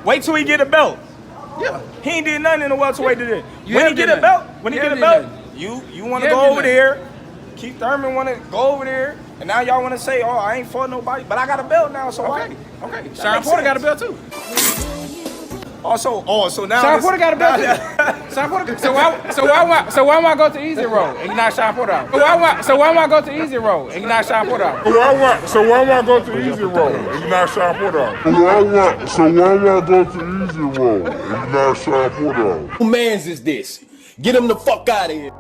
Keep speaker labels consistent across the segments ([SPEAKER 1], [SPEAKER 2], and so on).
[SPEAKER 1] Wait till he get a belt.
[SPEAKER 2] Yeah.
[SPEAKER 1] He ain't did nothing in the welterweight today.
[SPEAKER 2] You
[SPEAKER 1] When
[SPEAKER 2] have
[SPEAKER 1] he get
[SPEAKER 2] did
[SPEAKER 1] a belt,
[SPEAKER 2] nothing.
[SPEAKER 1] when he
[SPEAKER 2] You
[SPEAKER 1] get a
[SPEAKER 2] have
[SPEAKER 1] belt,
[SPEAKER 2] did
[SPEAKER 1] you want to
[SPEAKER 2] You have
[SPEAKER 1] go
[SPEAKER 2] did
[SPEAKER 1] over there. Keith Thurman want to go over there, and now y'all want to say, "Oh, I ain't fought nobody," but I got a belt now, so why?
[SPEAKER 2] Okay. Sean Porter got a belt too.
[SPEAKER 1] So now
[SPEAKER 2] Sean Porter got a belt too. Sean Porter. So why am I go to easy road and you not Sean Porter out? So why am I go to easy road and you not Sean Porter out?
[SPEAKER 3] So why am I go to easy road and you not Sean Porter out? So why am I go to easy road and you not Sean Porter out?
[SPEAKER 4] Who mans is this? Get him the fuck out of here.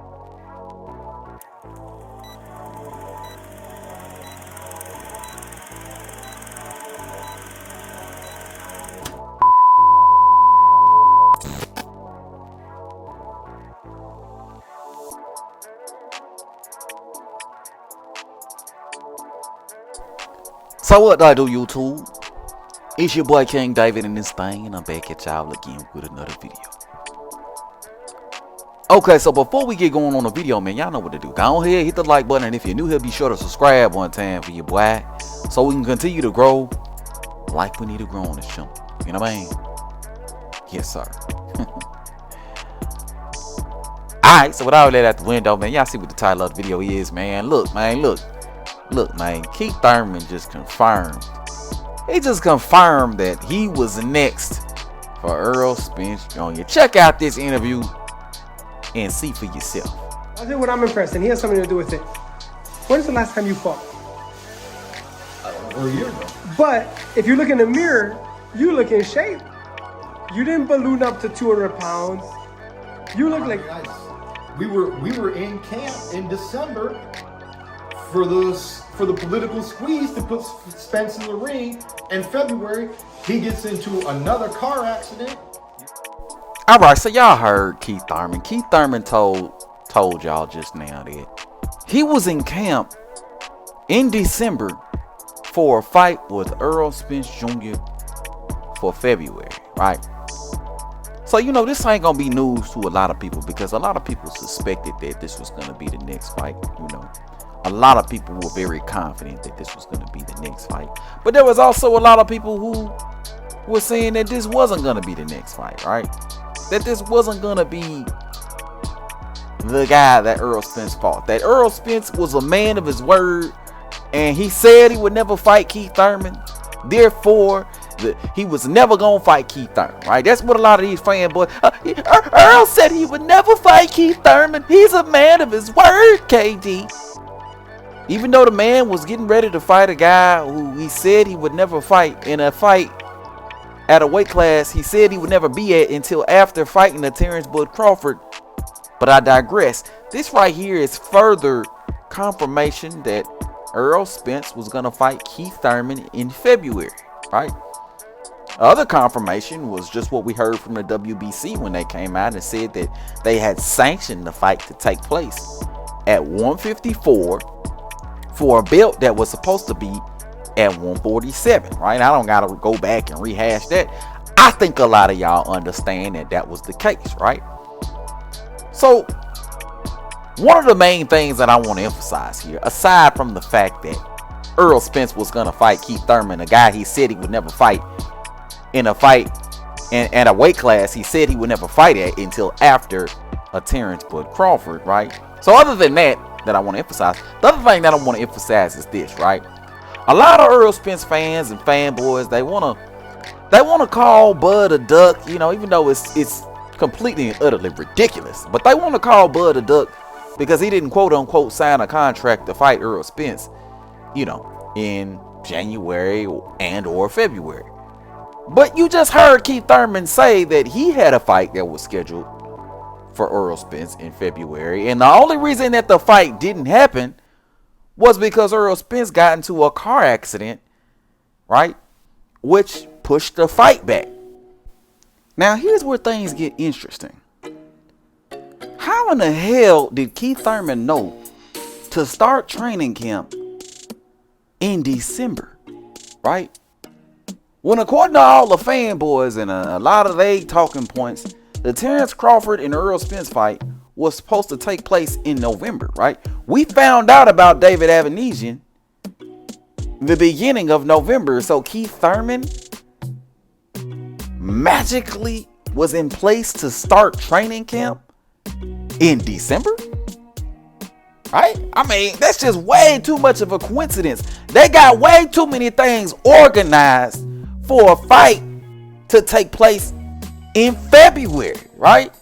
[SPEAKER 5] So what do I do, YouTube? It's your boy King David in this thing, and I'm back at y'all again with another video. Okay, so before we get going on the video, man, y'all know what to do. Go ahead, hit the like button, and if you're new here, be sure to subscribe one time for your boy, so we can continue to grow like we need to grow on this channel. You know what I mean? Yes, sir. Alright, so with all that out the window, man, y'all see what the title of the video is, man. Look, man, Keith Thurman just confirmed. He just confirmed that he was next for Errol Spence Jr. Check out this interview and see for yourself.
[SPEAKER 6] I'll tell you what I'm impressed, and he has something to do with it. When's the last time you fought?
[SPEAKER 4] Over a year ago.
[SPEAKER 6] But if you look in the mirror, you look in shape. You didn't balloon up to 200 pounds. You look like...
[SPEAKER 4] We were in camp in December for the political squeeze to put Spence in the ring. In February, he gets into another car accident.
[SPEAKER 5] Alright, so y'all heard Keith Thurman. Keith Thurman told y'all just now that he was in camp in December for a fight with Errol Spence Jr. for February, right? So, you know, this ain't gonna be news to a lot of people because a lot of people suspected that this was gonna be the next fight, you know. A lot of people were very confident that this was going to be the next fight. But there was also a lot of people who were saying that this wasn't going to be the next fight, right? That this wasn't going to be the guy that Errol Spence fought. That Errol Spence was a man of his word, and he said he would never fight Keith Thurman. Therefore, he was never going to fight Keith Thurman, right? That's what a lot of these fanboys... Earl said he would never fight Keith Thurman. He's a man of his word, KD. Even though the man was getting ready to fight a guy who he said he would never fight in a fight at a weight class he said he would never be at until after fighting the Terrence Bud Crawford. But I digress. This right here is further confirmation that Errol Spence was going to fight Keith Thurman in February, right? Other confirmation was just what we heard from the WBC when they came out and said that they had sanctioned the fight to take place at 154 for a belt that was supposed to be at 147, right? I don't gotta go back and rehash that. I think a lot of y'all understand that that was the case, right? So one of the main things that I want to emphasize here, aside from the fact that Errol Spence was gonna fight Keith Thurman, a guy he said he would never fight in a fight and a weight class he said he would never fight at until after a Terrence Bud Crawford, right? So other than that I want to emphasize, the other thing that I want to emphasize is this, right? A lot of Errol Spence fans and fanboys, they want to call Bud a duck, you know, even though it's completely and utterly ridiculous. But they want to call Bud a duck because he didn't quote unquote sign a contract to fight Errol Spence, you know, in January and or February. But you just heard Keith Thurman say that he had a fight that was scheduled for Errol Spence in February, and the only reason that the fight didn't happen was because Errol Spence got into a car accident, right, which pushed the fight back. Now here's where things get interesting. How in the hell did Keith Thurman know to start training camp in December, right? When according to all the fanboys and a lot of they talking points, the Terrence Crawford and Errol Spence fight was supposed to take place in November, right? We found out about David Avanesian the beginning of November. So Keith Thurman magically was in place to start training camp in December? Right? I mean, that's just way too much of a coincidence. They got way too many things organized for a fight to take place in February, right?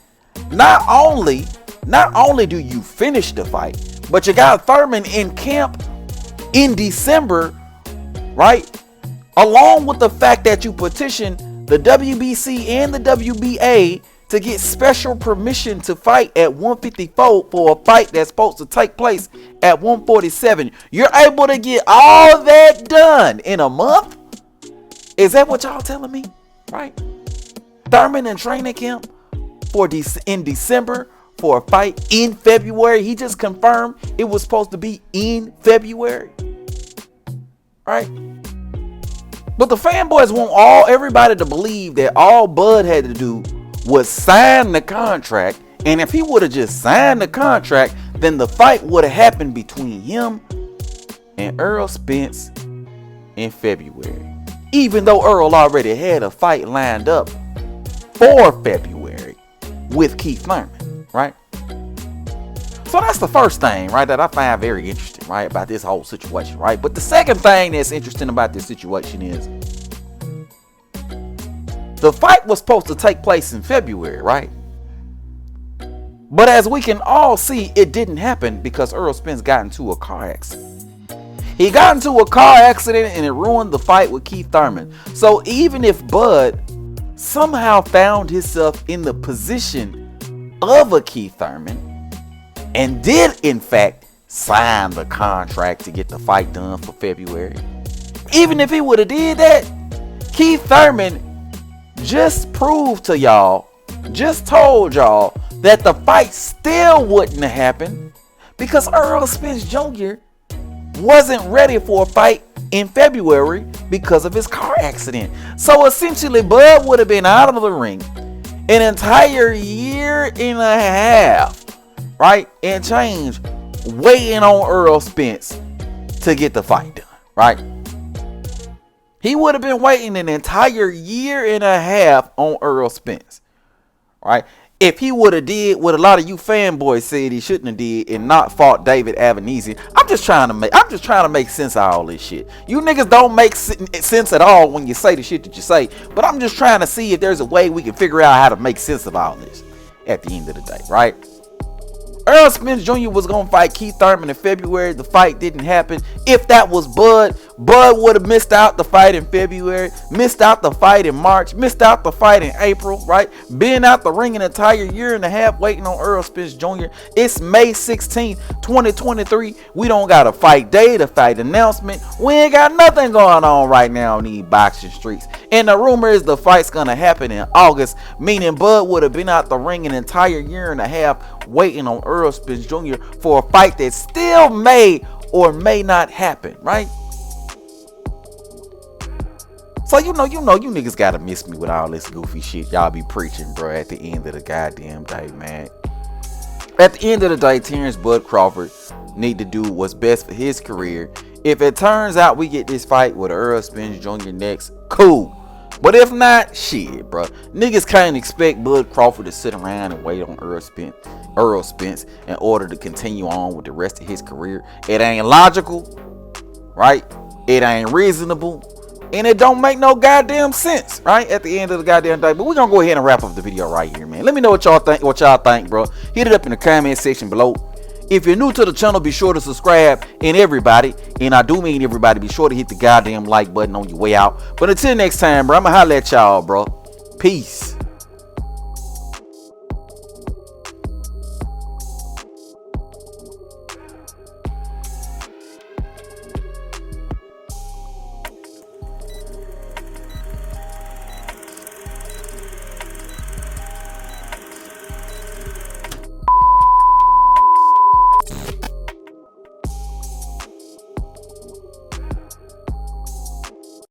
[SPEAKER 5] Not only do you finish the fight, but you got Thurman in camp in December, right? Along with the fact that you petitioned the WBC and the WBA to get special permission to fight at 154 for a fight that's supposed to take place at 147. You're able to get all that done in a month? Is that what y'all telling me? Right? Thurman in training camp in December for a fight in February. He just confirmed it was supposed to be in February. Right? But the fanboys want everybody to believe that all Bud had to do was sign the contract, and if he would have just signed the contract, then the fight would have happened between him and Errol Spence in February. Even though Errol already had a fight lined up for February with Keith Thurman, right? So that's the first thing, right, that I find very interesting, right, about this whole situation, right? But the second thing that's interesting about this situation is the fight was supposed to take place in February, right? But as we can all see, it didn't happen because Errol Spence got into a car accident. He got into a car accident and it ruined the fight with Keith Thurman. So even if Bud somehow found himself in the position of a Keith Thurman and did in fact sign the contract to get the fight done for February, even if he would have did that, Keith Thurman just proved to y'all, just told y'all that the fight still wouldn't have happened because Errol Spence Jr. wasn't ready for a fight in February because of his car accident. So essentially, Bud would have been out of the ring an entire year and a half, right, and change, waiting on Errol Spence to get the fight done, right? He would have been waiting an entire year and a half on Errol Spence, right? If he would have did what a lot of you fanboys said he shouldn't have did and not fought David Avanesian. I'm just trying to make sense of all this shit. You niggas don't make sense at all when you say the shit that you say, but I'm just trying to see if there's a way we can figure out how to make sense of all this at the end of the day, right? Errol Spence Jr. was going to fight Keith Thurman in February. The fight didn't happen. If that was Bud would have missed out the fight in February, missed out the fight in March, missed out the fight in April, right? Been out the ring an entire year and a half waiting on Errol Spence Jr. It's May 16th, 2023. We don't got a fight date, a fight announcement. We ain't got nothing going on right now in these boxing streets. And the rumor is the fight's going to happen in August, meaning Bud would have been out the ring an entire year and a half waiting on Errol Spence Jr. for a fight that still may or may not happen, right? So you niggas gotta miss me with all this goofy shit y'all be preaching, bro, at the end of the goddamn day, man. At the end of the day, Terrence Bud Crawford need to do what's best for his career. If it turns out we get this fight with Errol Spence Jr. next, cool. But if not, shit, bro. Niggas can't expect Bud Crawford to sit around and wait on Errol Spence in order to continue on with the rest of his career. It ain't logical, right? It ain't reasonable. And it don't make no goddamn sense, right? At the end of the goddamn day. But we're gonna go ahead and wrap up the video right here, man. Let me know what y'all think, bro. Hit it up in the comment section below. If you're new to the channel, be sure to subscribe. And everybody, and I do mean everybody, be sure to hit the goddamn like button on your way out. But until next time, bro, I'ma holla at y'all, bro. Peace.